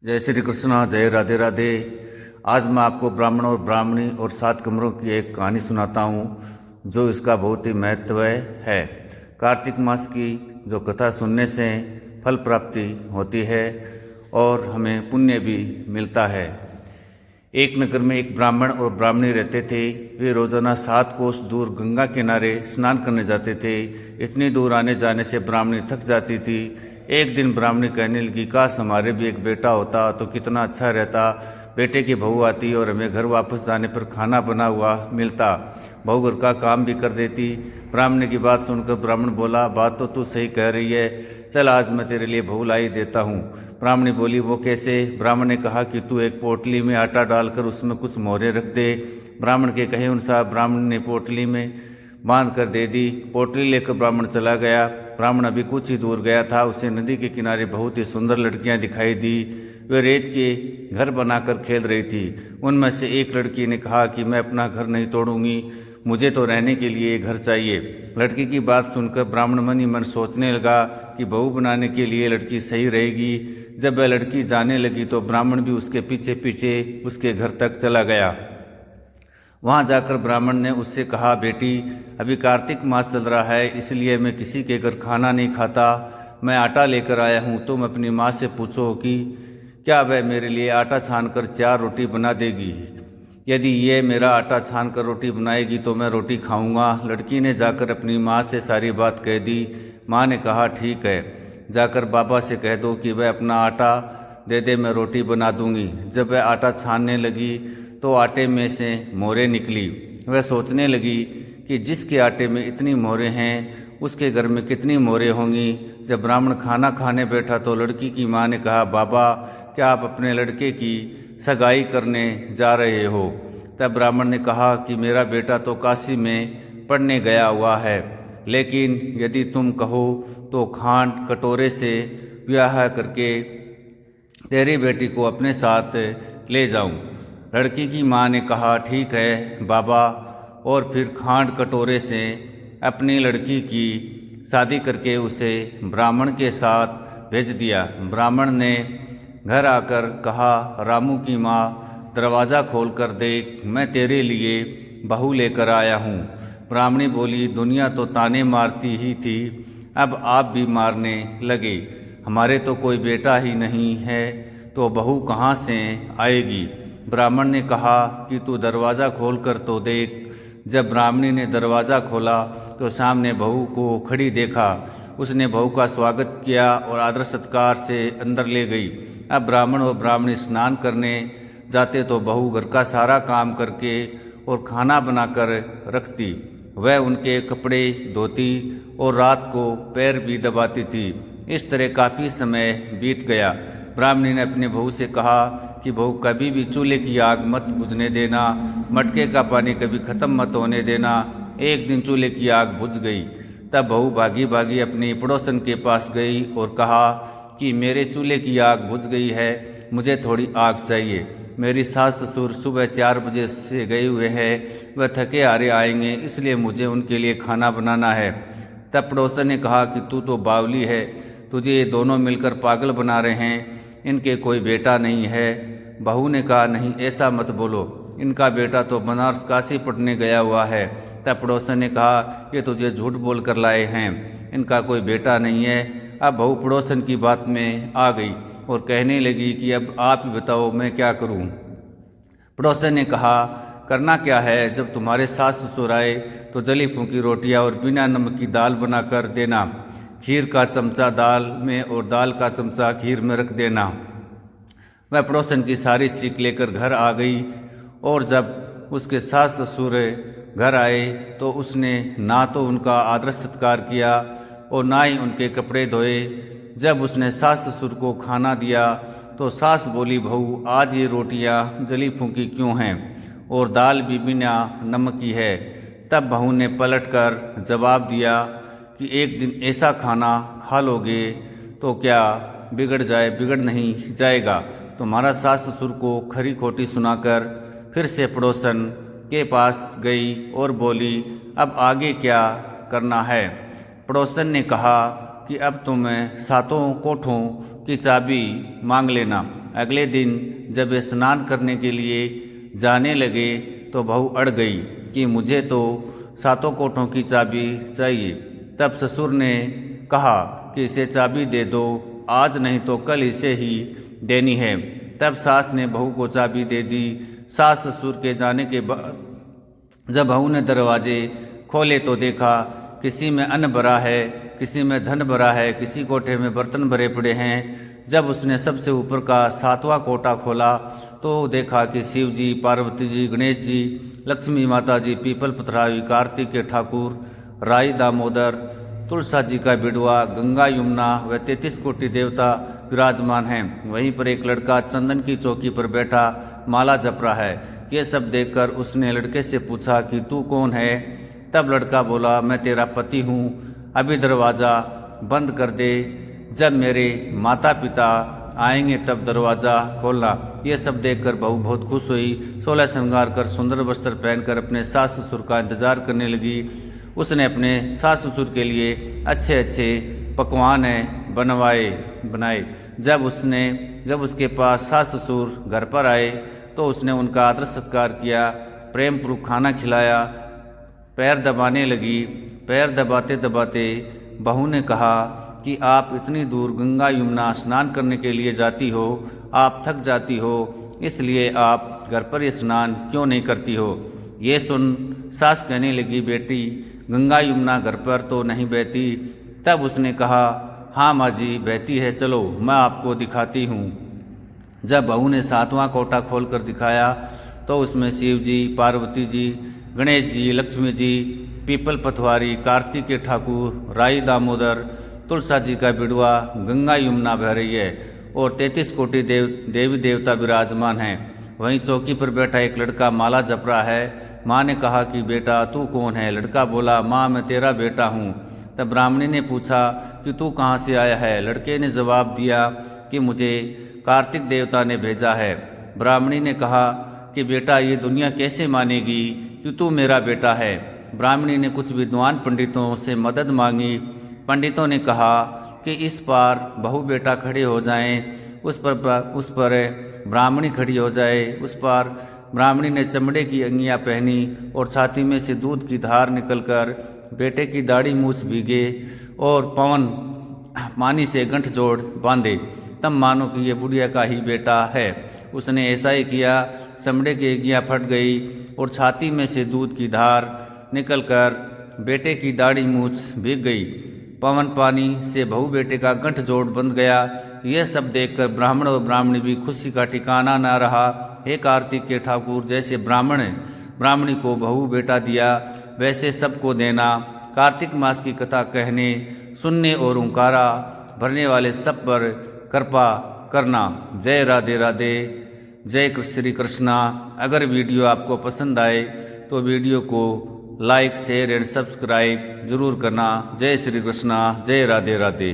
जय श्री कृष्णा, जय राधे राधे। आज मैं आपको ब्राह्मण और ब्राह्मणी और 7 कमरों की एक कहानी सुनाता हूँ जो इसका बहुत ही महत्व है। कार्तिक मास की जो कथा सुनने से फल प्राप्ति होती है और हमें पुण्य भी मिलता है। एक नगर में एक ब्राह्मण और ब्राह्मणी रहते थे। वे रोजाना 7 कोस दूर गंगा किनारे स्नान करने जाते थे। इतनी दूर आने जाने से ब्राह्मणी थक जाती थी। एक दिन ब्राह्मणी कहने लगी, काश हमारे भी एक बेटा होता तो कितना अच्छा रहता। बेटे की बहू आती और हमें घर वापस जाने पर खाना बना हुआ मिलता। बहू घर का काम भी कर देती। ब्राह्मणी की बात सुनकर ब्राह्मण बोला, बात तो तू सही कह रही है, चल आज मैं तेरे लिए बहू लाई देता हूँ। ब्राह्मणी बोली, वो कैसे? ब्राह्मण ने कहा कि तू एक पोटली में आटा डालकर उसमें कुछ मोहरें रख दे। ब्राह्मण के कहे अनुसार ब्राह्मण ने पोटली में बांध कर दे दी। पोटली लेकर ब्राह्मण चला गया। ब्राह्मण अभी कुछ ही दूर गया था, उसे नदी के किनारे बहुत ही सुंदर लड़कियां दिखाई दी। वे रेत के घर बनाकर खेल रही थी। उनमें से एक लड़की ने कहा कि मैं अपना घर नहीं तोड़ूंगी, मुझे तो रहने के लिए घर चाहिए। लड़की की बात सुनकर ब्राह्मण मन ही मन सोचने लगा कि बहू बनाने के लिए लड़की सही रहेगी। जब वह लड़की जाने लगी तो ब्राह्मण भी उसके पीछे पीछे उसके घर तक चला गया। वहां जाकर ब्राह्मण ने उससे कहा, बेटी अभी कार्तिक मास चल रहा है, इसलिए मैं किसी के घर खाना नहीं खाता। मैं आटा लेकर आया हूँ, तुम अपनी माँ से पूछो कि क्या वह मेरे लिए आटा छान कर 4 रोटी बना देगी। यदि ये मेरा आटा छान कर रोटी बनाएगी तो मैं रोटी खाऊंगा। लड़की ने जाकर अपनी माँ से सारी बात कह दी। माँ ने कहा, ठीक है, जाकर बाबा से कह दो कि वह अपना आटा दे दे, मैं रोटी बना दूंगी। जब वह आटा छानने लगी तो आटे में से मोहरें निकली। वह सोचने लगी कि जिसके आटे में इतनी मोहरें हैं उसके घर में कितनी मोहरें होंगी। जब ब्राह्मण खाना खाने बैठा तो लड़की की माँ ने कहा, बाबा क्या आप अपने लड़के की सगाई करने जा रहे हो? तब ब्राह्मण ने कहा कि मेरा बेटा तो काशी में पढ़ने गया हुआ है, लेकिन यदि तुम कहो तो खांड कटोरे से ब्याह करके तेरी बेटी को अपने साथ ले जाऊं। लड़की की माँ ने कहा, ठीक है बाबा, और फिर खांड कटोरे से अपनी लड़की की शादी करके उसे ब्राह्मण के साथ भेज दिया। ब्राह्मण ने घर आकर कहा, रामू की माँ दरवाज़ा खोल कर देख, मैं तेरे लिए बहू लेकर आया हूँ। ब्राह्मणी बोली, दुनिया तो ताने मारती ही थी, अब आप भी मारने लगे। हमारे तो कोई बेटा ही नहीं है तो बहू कहाँ से आएगी। ब्राह्मण ने कहा कि तू दरवाज़ा खोल कर तो देख। जब ब्राह्मणी ने दरवाज़ा खोला तो सामने बहू को खड़ी देखा। उसने बहू का स्वागत किया और आदर सत्कार से अंदर ले गई। अब ब्राह्मण और ब्राह्मणी स्नान करने जाते तो बहू घर का सारा काम करके और खाना बनाकर रखती। वह उनके कपड़े धोती और रात को पैर भी दबाती थी। इस तरह काफ़ी समय बीत गया। ब्राह्मणी ने अपने बहू से कहा कि बहू कभी भी चूल्हे की आग मत बुझने देना, मटके का पानी कभी ख़त्म मत होने देना। एक दिन चूल्हे की आग बुझ गई। तब बहू भागी भागी अपनी पड़ोसन के पास गई और कहा कि मेरे चूल्हे की आग बुझ गई है, मुझे थोड़ी आग चाहिए। मेरी सास ससुर सुबह 4 बजे से गए हुए हैं, वह थके हारे आएंगे, इसलिए मुझे उनके लिए खाना बनाना है। तब पड़ोसन ने कहा कि तू तो बावली है, तुझे ये दोनों मिलकर पागल बना रहे हैं, इनके कोई बेटा नहीं है। बहू ने कहा, नहीं ऐसा मत बोलो, इनका बेटा तो बनारस काशी पढ़ने गया हुआ है। तब पड़ोसन ने कहा, ये तुझे झूठ बोल कर लाए हैं, इनका कोई बेटा नहीं है। अब बहू पड़ोसन की बात में आ गई और कहने लगी कि अब आप ही बताओ मैं क्या करूं। पड़ोसन ने कहा, करना क्या है, जब तुम्हारे सास ससुर आए तो जली फूकी रोटियां और बिना नमक की दाल बना कर देना। खीर का चमचा दाल में और दाल का चमचा खीर में रख देना। वह पड़ोसन की सारी सीख लेकर घर आ गई और जब उसके सास ससुर घर आए तो उसने ना तो उनका आदर सत्कार किया और ना ही उनके कपड़े धोए। जब उसने सास ससुर को खाना दिया तो सास बोली, बहू आज ये रोटियां जली फूकी क्यों हैं और दाल भी बिना नमक की है। तब बहू ने पलटकर जवाब दिया कि एक दिन ऐसा खाना खा लोगे तो क्या बिगड़ नहीं जाएगा। तुम्हारा सास ससुर को खरी खोटी सुनाकर फिर से पड़ोसन के पास गई और बोली, अब आगे क्या करना है। पड़ोसन ने कहा कि अब तुम्हें 7 कोठों की चाबी मांग लेना। अगले दिन जब वे स्नान करने के लिए जाने लगे तो बहू अड़ गई कि मुझे तो 7 कोठों की चाबी चाहिए। तब ससुर ने कहा कि इसे चाबी दे दो, आज नहीं तो कल इसे ही देनी है। तब सास ने बहू को चाबी दे दी। सास ससुर के जाने के बाद जब बहू ने दरवाजे खोले तो देखा किसी में अन्न भरा है, किसी में धन भरा है, किसी कोठे में बर्तन भरे पड़े हैं। जब उसने सबसे ऊपर का 7वां कोठा खोला तो देखा कि शिव जी, पार्वती जी, गणेश जी, लक्ष्मी माता जी, पीपल पथरावी, कार्तिक के ठाकुर, राई दामोदर, तुलसा जी का बिड़वा, गंगा यमुना व 33 कोटि देवता विराजमान हैं। वहीं पर एक लड़का चंदन की चौकी पर बैठा माला जप रहा है। ये सब देखकर उसने लड़के से पूछा कि तू कौन है? तब लड़का बोला, मैं तेरा पति हूँ, अभी दरवाज़ा बंद कर दे, जब मेरे माता पिता आएंगे तब दरवाज़ा खोलना। ये सब देखकर बहू बहुत खुश हुई। 16 श्रृंगार कर सुंदर वस्त्र पहनकर अपने सास ससुर का इंतजार करने लगी। उसने अपने सास ससुर के लिए अच्छे अच्छे पकवान बनाए। जब उसके पास सास ससुर घर पर आए तो उसने उनका आदर सत्कार किया, प्रेम पूर्वक खाना खिलाया। पैर दबाने लगी। पैर दबाते दबाते बहू ने कहा कि आप इतनी दूर गंगा यमुना स्नान करने के लिए जाती हो, आप थक जाती हो, इसलिए आप घर पर स्नान क्यों नहीं करती हो? ये सुन सास कहने लगी, बेटी गंगा यमुना घर पर तो नहीं बहती। तब उसने कहा, हाँ माँ जी बहती है, चलो मैं आपको दिखाती हूँ। जब बहू ने 7वां कोठा खोलकर दिखाया तो उसमें शिव जी, पार्वती जी, गणेश जी, लक्ष्मी जी, पीपल पथवारी, कार्तिक के ठाकुर, राई दामोदर, तुलसा जी का बिड़वा, गंगा यमुना बह रही है और 33 कोटि देवी देवता विराजमान हैं। वहीं चौकी पर बैठा एक लड़का माला जप रहा है। माँ ने कहा कि बेटा तू कौन है? लड़का बोला, माँ मैं तेरा बेटा हूँ। तब ब्राह्मणी ने पूछा कि तू कहाँ से आया है? लड़के ने जवाब दिया कि मुझे कार्तिक देवता ने भेजा है। ब्राह्मणी ने कहा कि बेटा ये दुनिया कैसे मानेगी कि तू मेरा बेटा है? ब्राह्मणी ने कुछ विद्वान पंडितों से मदद मांगी। पंडितों ने कहा कि इस पार बहू बेटा खड़े हो जाएं, उस पर ब्राह्मणी खड़ी हो जाए। उस पार ब्राह्मणी ने चमड़े की अंगियां पहनी और छाती में से दूध की धार निकलकर बेटे की दाढ़ी मूछ भीगे और पवन पानी से गंठ जोड़ बांधे। तब मानो कि ये बुढ़िया का ही बेटा है। उसने ऐसा ही किया। चमड़े की अंगियां फट गई और छाती में से दूध की धार निकलकर बेटे की दाढ़ी मूछ भीग गई। पवन पानी से बहू बेटे का गंठ जोड़ बंध गया। यह सब देखकर ब्राह्मण और ब्राह्मणी भी खुशी का ठिकाना न रहा। हे कार्तिक के ठाकुर, जैसे ब्राह्मणी को बहू बेटा दिया वैसे सबको देना। कार्तिक मास की कथा कहने, सुनने और हुंकारा भरने वाले सब पर कृपा करना। जय राधे राधे, जय श्री कृष्णा। अगर वीडियो आपको पसंद आए तो वीडियो को लाइक, शेयर एंड सब्सक्राइब जरूर करना। जय श्री कृष्णा, जय राधे राधे।